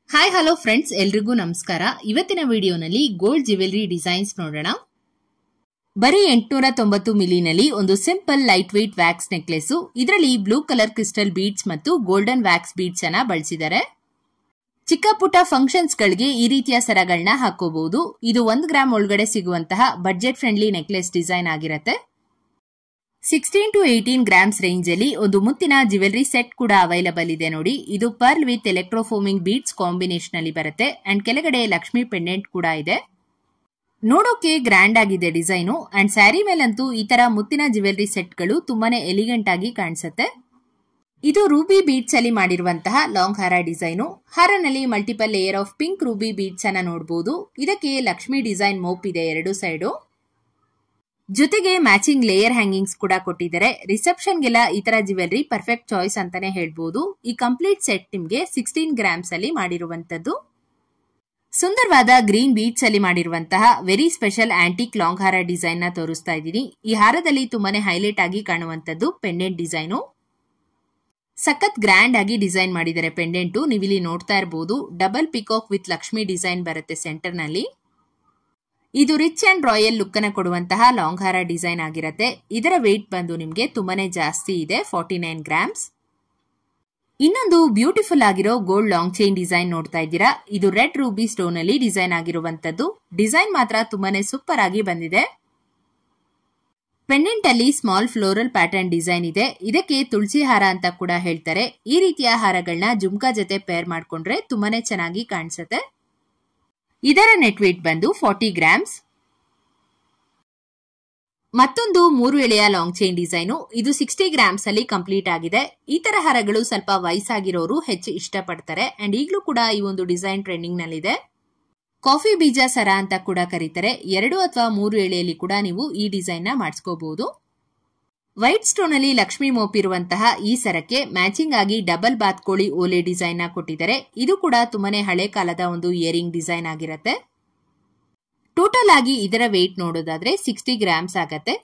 Hi hello friends, ಎಲ್ರಿಗೂ ನಮಸ್ಕಾರ. ಇವತ್ತಿನ ವಿಡಿಯೋನಲ್ಲಿ ಗೋಲ್ಡ್ ಜ್ಯುವೆಲರಿ ಡಿಸೈನ್ಸ್ ನೋಡೋಣ. ಬರೀ 890 ಮಿಲಿನಲ್ಲಿ ಒಂದು simple light weight wax necklace. ಇದರಲ್ಲಿ ಬ್ಲೂ ಕಲರ್ ಕ್ರಿಸ್ಟಲ್ ಬೀಡ್ಸ್ ಮತ್ತು ಗೋಲ್ಡನ್ ವ್ಯಾಕ್ಸ್ ಬೀಡ್ಸ್ ಅನ್ನ ಬಳಸಿದ್ದಾರೆ. ಚಿಕ್ಕ ಪುಟ್ಟ ಫಂಕ್ಷನ್ಸ್ ಗಳಿಗೆ ಈ ರೀತಿಯ ಸರಗಳನ್ನ ಹಾಕೋಬಹುದು. ಇದು 1 ಗ್ರಾಮ್ ಒಳಗಡೆ ಸಿಗುವಂತಹ ಬಡ್ಜೆಟ್ ಫ್ರೆಂಡ್ಲಿ ನೆಕ್ಲೆಸ್ ಡಿಸೈನ್ ಆಗಿರುತ್ತೆ. 16 to 18 ಗ್ರಾಮ್ಸ್ ರೇಂಜ್ ಅಲ್ಲಿ ಒಂದು ಮುತ್ತಿನ ಜ್ಯುವೆಲರಿ ಸೆಟ್ ಕೂಡ ಅವೈಲಬಲ್ ಇದೆ ನೋಡಿ. ಇದು ಪರ್ಲ್ ವಿತ್ ಎಲೆಕ್ಟ್ರೋಫೋಮಿಂಗ್ ಬೀಡ್ಸ್ ಕಾಂಬಿನೇಷನ್ ಅಲ್ಲಿ ಬರುತ್ತೆ ಅಂಡ್ ಕೆಳಗಡೆ ಲಕ್ಷ್ಮಿ ಪೆಂಡೆಂಟ್ ಕೂಡ ಇದೆ. ನೋಡೋಕೆ ಗ್ರ್ಯಾಂಡ್ ಆಗಿದೆ ಡಿಸೈನು ಅಂಡ್ ಸ್ಯಾರಿ ಮೇಲಂತೂ ಈ ತರ ಮುತ್ತಿನ ಜ್ಯುವೆಲರಿ ಸೆಟ್ ಗಳು ತುಂಬಾನೇ ಎಲಿಗೆಂಟ್ ಆಗಿ ಕಾಣಿಸುತ್ತೆ. ಇದು ರೂಬಿ ಬೀಡ್ಸ್ ಅಲ್ಲಿ ಮಾಡಿರುವಂತಹ ಲಾಂಗ್ ಹಾರ ಡಿಸೈನು. ಹಾರನಲ್ಲಿ multiple layer of pink ruby beads ಅನ್ನ ನೋಡಬಹುದು. ಇದಕ್ಕೆ ಲಕ್ಷ್ಮಿ ಡಿಸೈನ್ ಮೋಪ್ ಇದೆ ಎರಡು ಸೈಡು. ಜೊತೆಗೆ ಮ್ಯಾಚಿಂಗ್ ಲೇಯರ್ ಹ್ಯಾಂಗಿಂಗ್ಸ್ ಕೂಡ ಕೊಟ್ಟಿದ್ದಾರೆ. ರಿಸೆಪ್ಷನ್ ಗೆಲ್ಲ ಈ ತರ ಜ್ಯುವೆಲರಿ ಪರ್ಫೆಕ್ಟ್ ಚಾಯ್ಸ್ ಅಂತಾನೆ ಹೇಳ್ಬಹುದು. ಈ ಕಂಪ್ಲೀಟ್ ಸೆಟ್ ನಿಮ್ಗೆ 16 ಗ್ರಾಮ್ಸ್ ಅಲ್ಲಿ ಮಾಡಿರುವಂತದ್ದು. ಸುಂದರವಾದ ಗ್ರೀನ್ ಬೀಡ್ಸ್ ಅಲ್ಲಿ ಮಾಡಿರುವಂತಹ ವೆರಿ ಸ್ಪೆಷಲ್ ಆಂಟಿಕ್ ಲಾಂಗ್ ಹಾರ ಡಿಸೈನ್ ನ ತೋರಿಸ್ತಾ ಇದ್ದೀನಿ. ಈ ಹಾರದಲ್ಲಿ ತುಂಬಾನೇ ಹೈಲೈಟ್ ಆಗಿ ಕಾಣುವಂತದ್ದು ಪೆಂಡೆಂಟ್ ಡಿಸೈನು. ಸಖತ್ ಗ್ರ್ಯಾಂಡ್ ಆಗಿ ಡಿಸೈನ್ ಮಾಡಿದ್ದಾರೆ ಪೆಂಡೆಂಟು. ನೀವಿಲ್ಲಿ ನೋಡ್ತಾ ಇರಬಹುದು double peacock with Lakshmi design ಬರುತ್ತೆ ಸೆಂಟರ್ ನಲ್ಲಿ. ಇದು ರಿಚ್ ಅಂಡ್ ರಾಯಲ್ ಲುಕ್ ಅನ್ನು ಕೊಡುವಂತಹ ಲಾಂಗ್ ಹಾರ ಡಿಸೈನ್ ಆಗಿರುತ್ತೆ. ಇದರ ವೇಟ್ ಬಂದು ನಿಮ್ಗೆ ತುಂಬಾನೇ ಜಾಸ್ತಿ ಇದೆ, 49 ಗ್ರಾಮ್ಸ್. ಇನ್ನೊಂದು ಬ್ಯೂಟಿಫುಲ್ ಆಗಿರೋ ಗೋಲ್ಡ್ ಲಾಂಗ್ ಚೈನ್ ಡಿಸೈನ್ ನೋಡ್ತಾ ಇದ್ದೀರಾ. ಇದು ರೆಡ್ ರೂಬಿ ಸ್ಟೋನ್ ಅಲ್ಲಿ ಡಿಸೈನ್ ಆಗಿರುವಂತದ್ದು. ಡಿಸೈನ್ ಮಾತ್ರ ತುಂಬಾನೇ ಸೂಪರ್ ಆಗಿ ಬಂದಿದೆ. ಪೆಂಡೆಂಟ್ ಅಲ್ಲಿ ಸ್ಮಾಲ್ ಫ್ಲೋರಲ್ ಪ್ಯಾಟರ್ನ್ ಡಿಸೈನ್ ಇದೆ. ಇದಕ್ಕೆ ತುಳಸಿ ಹಾರ ಅಂತ ಕೂಡ ಹೇಳ್ತಾರೆ. ಈ ರೀತಿಯ ಹಾರಗಳನ್ನ ಜುಮ್ಕಾ ಜೊತೆ ಪೇರ್ ಮಾಡ್ಕೊಂಡ್ರೆ ತುಂಬಾನೇ ಚೆನ್ನಾಗಿ ಕಾಣಿಸುತ್ತೆ. ಇದರ ನೆಟ್ ವೇಟ್ ಬಂದು 40 ಗ್ರಾಮ್ಸ್. ಮತ್ತೊಂದು 3 ಎಳೆಯ ಲಾಂಗ್ ಚೈನ್ ಡಿಸೈನು. ಇದು 60 ಗ್ರಾಮ್ಸ್ ಅಲ್ಲಿ ಕಂಪ್ಲೀಟ್ ಆಗಿದೆ. ಈ ತರ ಹಾರಗಳು ಸ್ವಲ್ಪ ವಯಸ್ಸಾಗಿರೋರು ಹೆಚ್ಚು ಇಷ್ಟಪಡ್ತಾರೆ ಅಂಡ್ ಈಗಲೂ ಕೂಡ ಈ ಒಂದು ಡಿಸೈನ್ ಟ್ರೆಂಡಿಂಗ್ ನಲ್ಲಿದೆ. ಕಾಫಿ ಬೀಜ ಸರ ಅಂತ ಕೂಡ ಕರೀತಾರೆ. 2 ಅಥವಾ 3 ಎಳೆಯಲ್ಲಿ ಕೂಡ ನೀವು ಈ ಡಿಸೈನ್ ನ ಮಾಡಿಸ್ಕೋಬಹುದು. ವೈಟ್ ಸ್ಟೋನ್ ಅಲ್ಲಿ ಲಕ್ಷ್ಮಿ ಮೋಪ್ ಇರುವಂತಹ ಈ ಸರಕ್ಕೆ ಮ್ಯಾಚಿಂಗ್ ಆಗಿ ಡಬಲ್ ಬಾತ್ಕೋಳಿ ಓಲೆ ಡಿಸೈನ್ ನ ಕೊಟ್ಟಿದ್ದಾರೆ. ಇದು ಕೂಡ ತುಂಬಾನೇ ಹಳೆ ಕಾಲದ ಒಂದು ಇಯರಿಂಗ್ ಡಿಸೈನ್ ಆಗಿರುತ್ತೆ. ಟೋಟಲ್ ಆಗಿ ಇದರ ವೇಟ್ ನೋಡೋದಾದ್ರೆ 60 ಗ್ರಾಮ್ಸ್ ಆಗತ್ತೆ.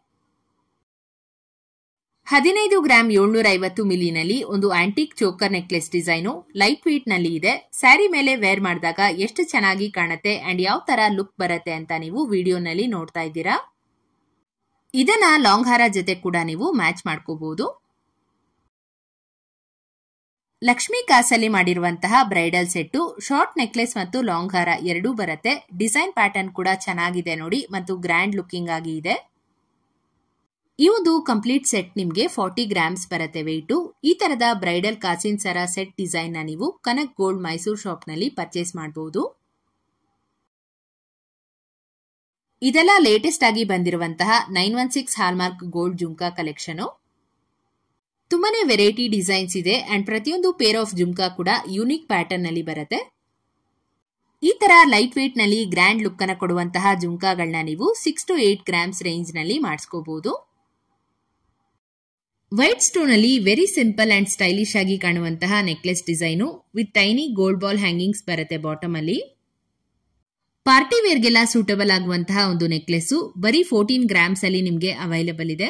15 ಗ್ರಾಮ್ 750 ಮಿಲಿನಲ್ಲಿ ಒಂದು antique choker necklace design light weight ನಲ್ಲಿ ಇದೆ. ಸ್ಯಾರಿ ಮೇಲೆ ವೇರ್ ಮಾಡಿದಾಗ ಎಷ್ಟು ಚೆನ್ನಾಗಿ ಕಾಣುತ್ತೆ ಅಂಡ್ ಯಾವ ತರ ಲುಕ್ ಬರುತ್ತೆ ಅಂತ ನೀವು ವಿಡಿಯೋನಲ್ಲಿ ನೋಡ್ತಾ ಇದ್ದೀರಾ. ಇದನ್ನ ಲಾಂಗ್ ಹಾರ ಜೊತೆ ಕೂಡ ನೀವು ಮ್ಯಾಚ್ ಮಾಡ್ಕೋಬಹುದು. ಲಕ್ಷ್ಮಿ ಕಾಸಲ್ಲಿ ಮಾಡಿರುವಂತಹ ಬ್ರೈಡಲ್ ಸೆಟ್ ಶಾರ್ಟ್ ನೆಕ್ಲೆಸ್ ಮತ್ತು ಲಾಂಗ್ ಹಾರ ಎರಡೂ ಬರುತ್ತೆ. ಡಿಸೈನ್ ಪ್ಯಾಟರ್ನ್ ಕೂಡ ಚೆನ್ನಾಗಿದೆ ನೋಡಿ ಮತ್ತು ಗ್ರ್ಯಾಂಡ್ ಲುಕಿಂಗ್ ಆಗಿ ಇದೆ. ಇದು ಕಂಪ್ಲೀಟ್ ಸೆಟ್ ನಿಮ್ಗೆ 40 ಗ್ರಾಮ್ಸ್ ಬರುತ್ತೆ ವೆಯ್ಟು. ಈ ತರದ ಬ್ರೈಡಲ್ ಕಾಸಿನ್ ಸರ ಸೆಟ್ ಡಿಸೈನ್ ನ ನೀವು ಕನಕ್ ಗೋಲ್ಡ್ ಮೈಸೂರು ಶಾಪ್ ನಲ್ಲಿ ಪರ್ಚೇಸ್ ಮಾಡಬಹುದು. ಇದೆಲ್ಲ ಲೇಟೆಸ್ಟ್ ಆಗಿ ಬಂದಿರುವಂತಹ 916 ಹಾಲ್ಮಾರ್ಕ್ ಗೋಲ್ಡ್ ಜುಮ್ಕಾ ಕಲೆಕ್ಷನ್. ತುಂಬಾನೇ ವೆರೈಟಿ ಡಿಸೈನ್ಸ್ ಇದೆ ಅಂಡ್ ಪ್ರತಿಯೊಂದು ಪೇರ್ ಆಫ್ ಜುಮ್ಕಾ ಕೂಡ ಯೂನಿಕ್ ಪ್ಯಾಟರ್ನ್ ನಲ್ಲಿ ಬರುತ್ತೆ. ಈ ತರ ಲೈಟ್ ವೇಟ್ ನಲ್ಲಿ ಗ್ರ್ಯಾಂಡ್ ಲುಕ್ ಅನ್ನು ಕೊಡುವಂತಹ ಜುಮ್ಕಾಗಳನ್ನ ನೀವು 6 to 8 ಗ್ರಾಮ್ಸ್ ರೇಂಜ್ ನಲ್ಲಿ ಮಾಡಿಸ್ಕೋಬಹುದು. ವೈಟ್ ಸ್ಟೋನ್ ಅಲ್ಲಿ ವೆರಿ ಸಿಂಪಲ್ ಅಂಡ್ ಸ್ಟೈಲಿಶ್ ಆಗಿ ಕಾಣುವಂತಹ necklace design with tiny gold ball hangings ಬರುತ್ತೆ ಬಾಟಮ್ ಅಲ್ಲಿ. ಪಾರ್ಟಿ ವೇರ್ಗೆಲ್ಲ ಸೂಟಬಲ್ ಆಗುವಂತಹ ಒಂದು ನೆಕ್ಲೆಸ್ ಬರೀ 14 ಗ್ರಾಮ್ಸ್ ಅಲ್ಲಿ ನಿಮ್ಗೆ ಅವೈಲಬಲ್ ಇದೆ.